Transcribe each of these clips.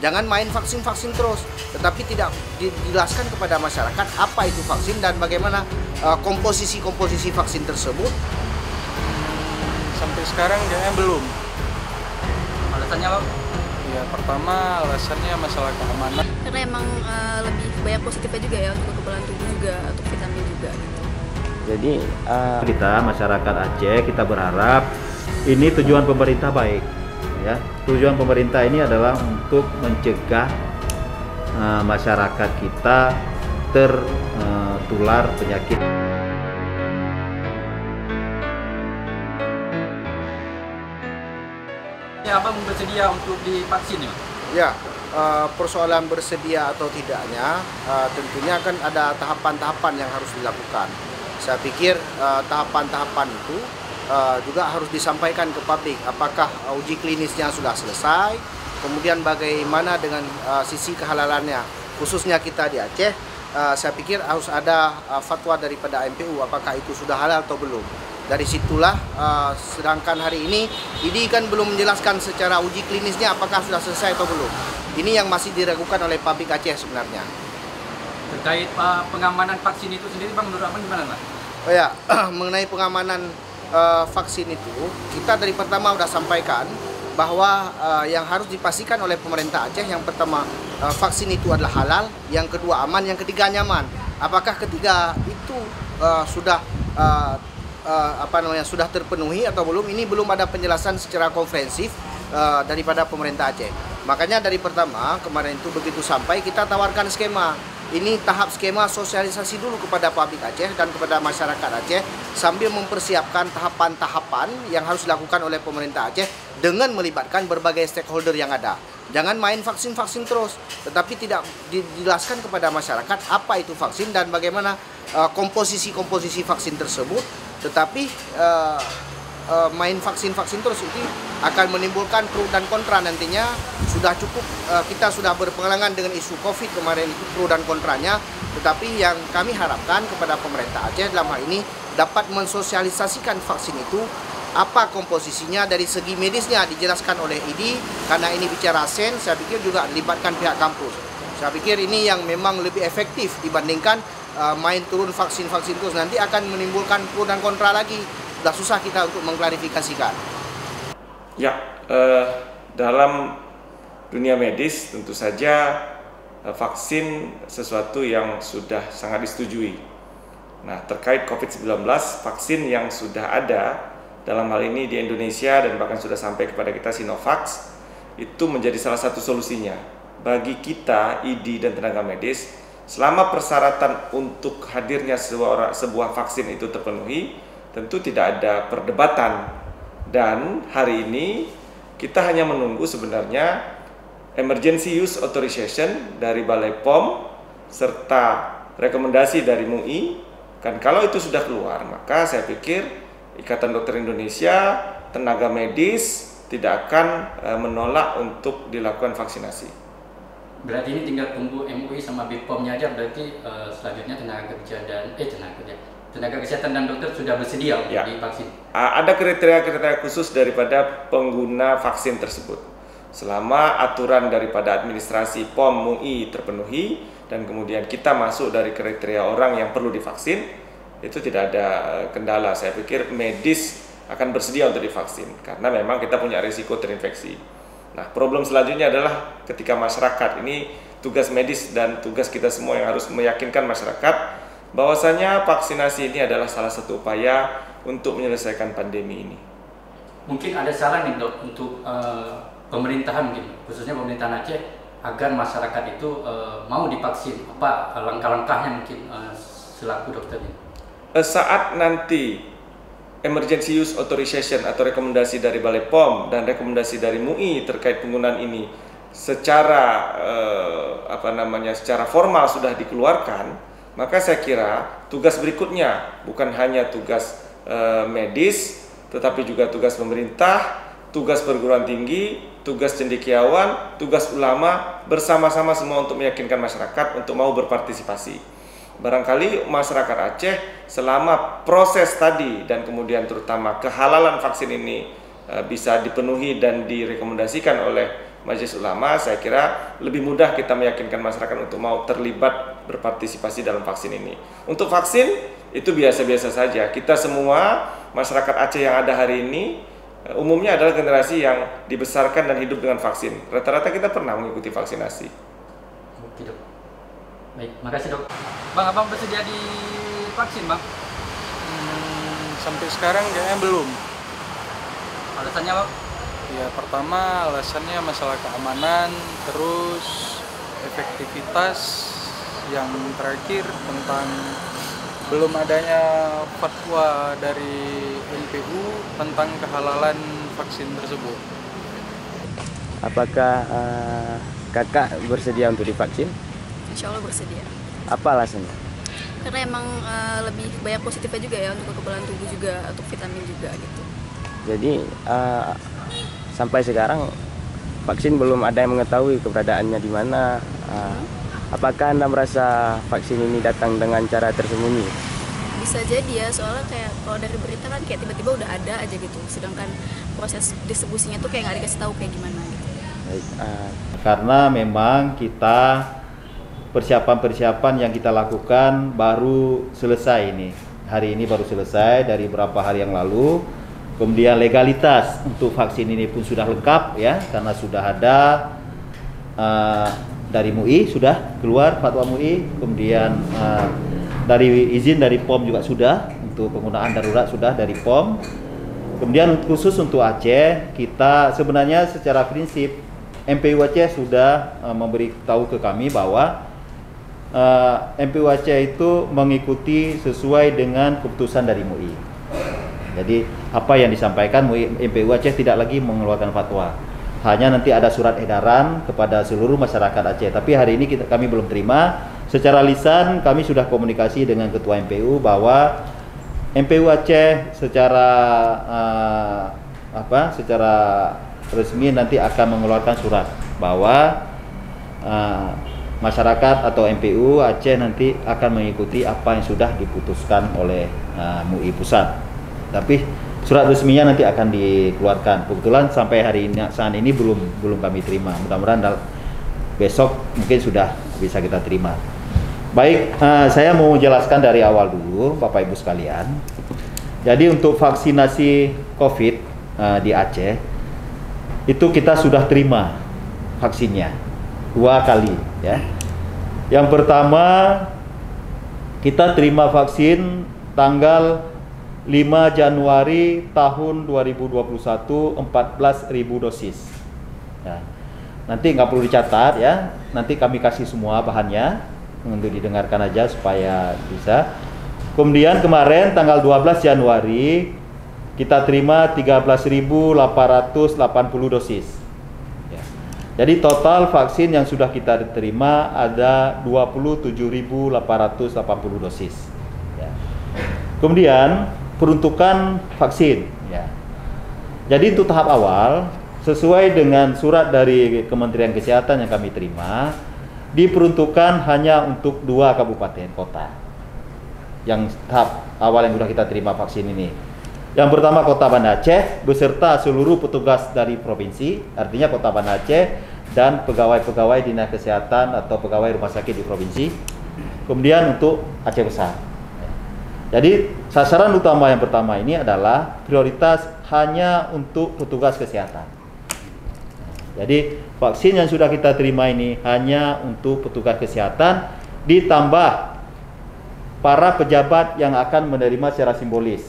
Jangan main vaksin-vaksin terus, tetapi tidak dijelaskan kepada masyarakat apa itu vaksin dan bagaimana komposisi-komposisi vaksin tersebut. Sampai sekarang kayaknya belum. Alasannya apa? Ya, pertama alasannya masalah keamanan. Karena emang lebih banyak positifnya juga ya untuk kekebalan tubuh juga, untuk vitamin juga gitu. Jadi kita masyarakat Aceh kita berharap ini tujuan pemerintah baik. Ya, tujuan pemerintah ini adalah untuk mencegah masyarakat kita tertular penyakit. Ya, Abang bersedia untuk divaksin ya? Ya, persoalan bersedia atau tidaknya tentunya kan ada tahapan-tahapan yang harus dilakukan. Saya pikir tahapan-tahapan itu juga harus disampaikan ke publik. Apakah uji klinisnya sudah selesai, kemudian bagaimana dengan sisi kehalalannya, khususnya kita di Aceh. Saya pikir harus ada fatwa daripada MPU apakah itu sudah halal atau belum. Dari situlah, sedangkan hari ini ID kan belum menjelaskan secara uji klinisnya apakah sudah selesai atau belum. Ini yang masih diragukan oleh publik Aceh sebenarnya. Terkait pengamanan vaksin itu sendiri, Bang, menurut Abang gimana, Bang? Oh ya, mengenai pengamanan vaksin itu, kita dari pertama sudah sampaikan bahwa yang harus dipastikan oleh pemerintah Aceh, yang pertama vaksin itu adalah halal, yang kedua aman, yang ketiga nyaman. Apakah ketiga itu sudah sudah terpenuhi atau belum? Ini belum ada penjelasan secara komprehensif daripada pemerintah Aceh. Makanya dari pertama kemarin itu begitu sampai kita tawarkan skema. Ini tahap skema sosialisasi dulu kepada publik Aceh dan kepada masyarakat Aceh sambil mempersiapkan tahapan-tahapan yang harus dilakukan oleh pemerintah Aceh dengan melibatkan berbagai stakeholder yang ada. Jangan main vaksin-vaksin terus, tetapi tidak dijelaskan kepada masyarakat apa itu vaksin dan bagaimana komposisi-komposisi vaksin tersebut. Tetapi main vaksin-vaksin terus itu akan menimbulkan pro dan kontra nantinya. Sudah cukup kita sudah berpengalaman dengan isu COVID kemarin, itu pro dan kontranya. Tetapi yang kami harapkan kepada pemerintah Aceh dalam hal ini dapat mensosialisasikan vaksin itu, apa komposisinya dari segi medisnya dijelaskan oleh ID, karena ini bicara sen, saya pikir juga libatkan pihak kampus. Saya pikir ini yang memang lebih efektif dibandingkan main turun vaksin-vaksin terus, nanti akan menimbulkan pro dan kontra lagi. Sudah susah kita untuk mengklarifikasikan. Ya, dalam dunia medis tentu saja vaksin sesuatu yang sudah sangat disetujui. Nah, terkait COVID-19, vaksin yang sudah ada dalam hal ini di Indonesia dan bahkan sudah sampai kepada kita Sinovac, itu menjadi salah satu solusinya. Bagi kita, ID dan tenaga medis, selama persyaratan untuk hadirnya sebuah vaksin itu terpenuhi, tentu tidak ada perdebatan. Dan hari ini kita hanya menunggu sebenarnya Emergency Use Authorization dari Balai POM serta rekomendasi dari MUI. Kan kalau itu sudah keluar, maka saya pikir Ikatan Dokter Indonesia, tenaga medis tidak akan menolak untuk dilakukan vaksinasi. Berarti ini tinggal tunggu MUI sama BPOM-nya aja, berarti selanjutnya tenaga kesehatan dan dokter sudah bersedia untuk divaksin. Ada kriteria-kriteria khusus daripada pengguna vaksin tersebut. Selama aturan daripada administrasi POM MUI terpenuhi dan kemudian kita masuk dari kriteria orang yang perlu divaksin, itu tidak ada kendala. Saya pikir medis akan bersedia untuk divaksin karena memang kita punya risiko terinfeksi. Nah, problem selanjutnya adalah ketika masyarakat, ini tugas medis dan tugas kita semua yang harus meyakinkan masyarakat bahwasanya vaksinasi ini adalah salah satu upaya untuk menyelesaikan pandemi ini. Mungkin ada saran nih dok untuk pemerintahan mungkin, khususnya pemerintahan Aceh, agar masyarakat itu mau divaksin. Apa langkah-langkahnya mungkin selaku dokternya? Saat nanti Emergency Use Authorization atau rekomendasi dari Balai POM dan rekomendasi dari MUI terkait penggunaan ini secara secara formal sudah dikeluarkan, maka saya kira tugas berikutnya bukan hanya tugas medis, tetapi juga tugas pemerintah, tugas perguruan tinggi, tugas cendekiawan, tugas ulama bersama-sama semua untuk meyakinkan masyarakat untuk mau berpartisipasi. Barangkali masyarakat Aceh selama proses tadi dan kemudian terutama kehalalan vaksin ini bisa dipenuhi dan direkomendasikan oleh Majelis Ulama, saya kira lebih mudah kita meyakinkan masyarakat untuk mau terlibat berpartisipasi dalam vaksin ini. Untuk vaksin itu biasa-biasa saja. Kita semua masyarakat Aceh yang ada hari ini umumnya adalah generasi yang dibesarkan dan hidup dengan vaksin. Rata-rata kita pernah mengikuti vaksinasi. Oke dok. Baik, makasih dok. Bang, abang bersedia divaksin bang? Sampai sekarang kayaknya belum. Alasannya bang? Ya pertama alasannya masalah keamanan, terus efektivitas, yang terakhir tentang belum adanya fatwa dari NPU tentang kehalalan vaksin tersebut. Apakah kakak bersedia untuk divaksin? Insya Allah bersedia. Apa alasannya? Karena emang lebih banyak positifnya juga ya untuk kekebalan tubuh juga, untuk vitamin juga gitu. Jadi sampai sekarang vaksin belum ada yang mengetahui keberadaannya di mana. Apakah Anda merasa vaksin ini datang dengan cara tersembunyi? Bisa jadi ya, soalnya kayak kalau dari berita kan kayak tiba-tiba udah ada aja gitu. Sedangkan proses distribusinya tuh kayak nggak dikasih tahu kayak gimana gitu. Baik, Karena memang kita persiapan-persiapan yang kita lakukan baru selesai ini. Hari ini baru selesai dari beberapa hari yang lalu. Kemudian legalitas untuk vaksin ini pun sudah lengkap ya, karena sudah ada dari MUI, sudah keluar fatwa MUI. Kemudian dari izin dari POM juga sudah, untuk penggunaan darurat sudah dari POM. Kemudian khusus untuk Aceh, kita sebenarnya secara prinsip MPU Aceh sudah memberitahu ke kami bahwa MPU Aceh itu mengikuti sesuai dengan keputusan dari MUI. Jadi apa yang disampaikan MPU Aceh tidak lagi mengeluarkan fatwa. Hanya nanti ada surat edaran kepada seluruh masyarakat Aceh. Tapi hari ini kami belum terima. Secara lisan kami sudah komunikasi dengan Ketua MPU bahwa MPU Aceh secara secara resmi nanti akan mengeluarkan surat bahwa masyarakat atau MPU Aceh nanti akan mengikuti apa yang sudah diputuskan oleh MUI pusat. Tapi surat resminya nanti akan dikeluarkan. Kebetulan sampai hari ini saat ini belum kami terima. Mudah-mudahan besok mungkin sudah bisa kita terima. Baik, saya mau jelaskan dari awal dulu, Bapak Ibu sekalian. Jadi untuk vaksinasi COVID di Aceh itu kita sudah terima vaksinnya 2 kali ya. Yang pertama kita terima vaksin tanggal 5 Januari tahun 2021 14.000 dosis. Ya. Nanti nggak perlu dicatat ya. Nanti kami kasih semua bahannya untuk didengarkan aja supaya bisa. Kemudian kemarin tanggal 12 Januari kita terima 13.880 dosis. Ya. Jadi total vaksin yang sudah kita terima ada 27.880 dosis. Ya. Kemudian peruntukan vaksin ya. Jadi untuk tahap awal sesuai dengan surat dari Kementerian Kesehatan yang kami terima, diperuntukkan hanya untuk 2 kabupaten kota yang tahap awal yang sudah kita terima vaksin ini. Yang pertama Kota Banda Aceh beserta seluruh petugas dari provinsi, artinya Kota Banda Aceh dan pegawai-pegawai dinas kesehatan atau pegawai rumah sakit di provinsi. Kemudian untuk Aceh Besar. Jadi sasaran utama yang pertama ini adalah prioritas hanya untuk petugas kesehatan. Jadi vaksin yang sudah kita terima ini hanya untuk petugas kesehatan, ditambah para pejabat yang akan menerima secara simbolis.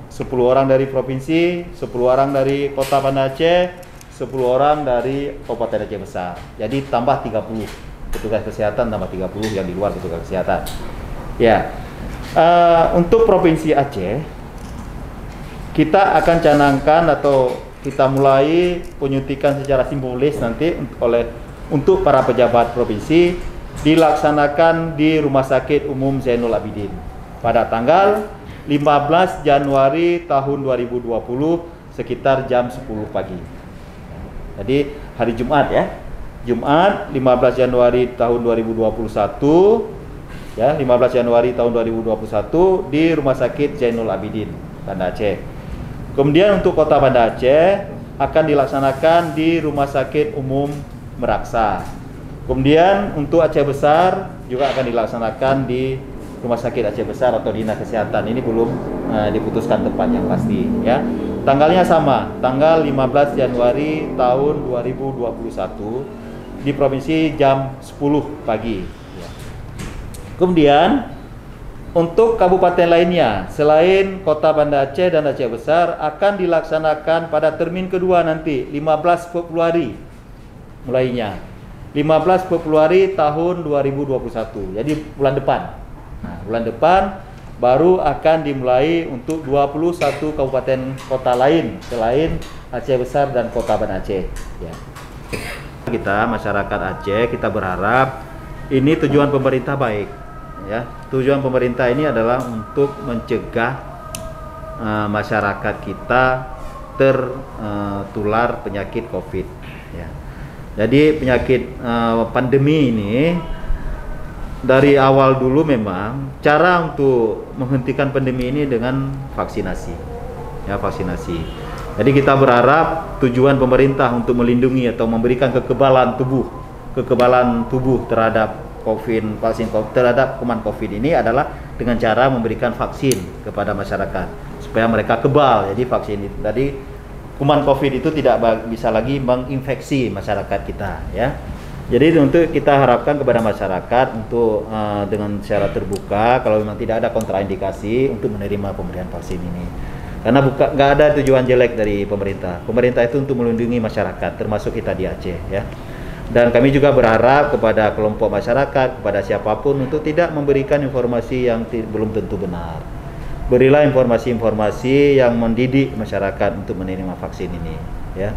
10 orang dari provinsi, 10 orang dari Kota Banda Aceh, 10 orang dari Kabupaten Aceh Besar. Jadi tambah 30 petugas kesehatan, tambah 30 yang di luar petugas kesehatan. Ya. Untuk Provinsi Aceh kita akan canangkan atau kita mulai penyuntikan secara simbolis nanti untuk para pejabat provinsi dilaksanakan di Rumah Sakit Umum Zainul Abidin pada tanggal 15 Januari tahun 2020 sekitar jam 10 pagi. Jadi hari Jumat ya. Jumat 15 Januari tahun 2021 ya, 15 Januari tahun 2021 di Rumah Sakit Zainul Abidin, Banda Aceh. Kemudian untuk Kota Banda Aceh akan dilaksanakan di Rumah Sakit Umum Meraksa. Kemudian untuk Aceh Besar juga akan dilaksanakan di Rumah Sakit Aceh Besar atau Dinas Kesehatan. Ini belum diputuskan tempat yang pasti ya. Tanggalnya sama, tanggal 15 Januari tahun 2021 di provinsi jam 10 pagi ya. Kemudian untuk kabupaten lainnya selain Kota Banda Aceh dan Aceh Besar akan dilaksanakan pada termin kedua nanti 15 Februari mulainya 15 Februari tahun 2021, jadi bulan depan. Nah, bulan depan baru akan dimulai untuk 21 kabupaten kota lain selain Aceh Besar dan Kota Banda Aceh ya. Kita masyarakat Aceh kita berharap ini tujuan pemerintah baik ya. Tujuan pemerintah ini adalah untuk mencegah masyarakat kita tertular penyakit COVID ya. Jadi penyakit pandemi ini dari awal dulu memang cara untuk menghentikan pandemi ini dengan vaksinasi ya, vaksinasi. Jadi kita berharap tujuan pemerintah untuk melindungi atau memberikan kekebalan tubuh terhadap vaksin terhadap kuman COVID ini adalah dengan cara memberikan vaksin kepada masyarakat supaya mereka kebal. Jadi vaksin itu tadi kuman COVID itu tidak bisa lagi menginfeksi masyarakat kita ya. Jadi untuk kita harapkan kepada masyarakat untuk dengan secara terbuka kalau memang tidak ada kontraindikasi untuk menerima pemberian vaksin ini. Karena nggak ada tujuan jelek dari pemerintah. Pemerintah itu untuk melindungi masyarakat termasuk kita di Aceh ya. Dan kami juga berharap kepada kelompok masyarakat, kepada siapapun untuk tidak memberikan informasi yang belum tentu benar. Berilah informasi-informasi yang mendidik masyarakat untuk menerima vaksin ini ya.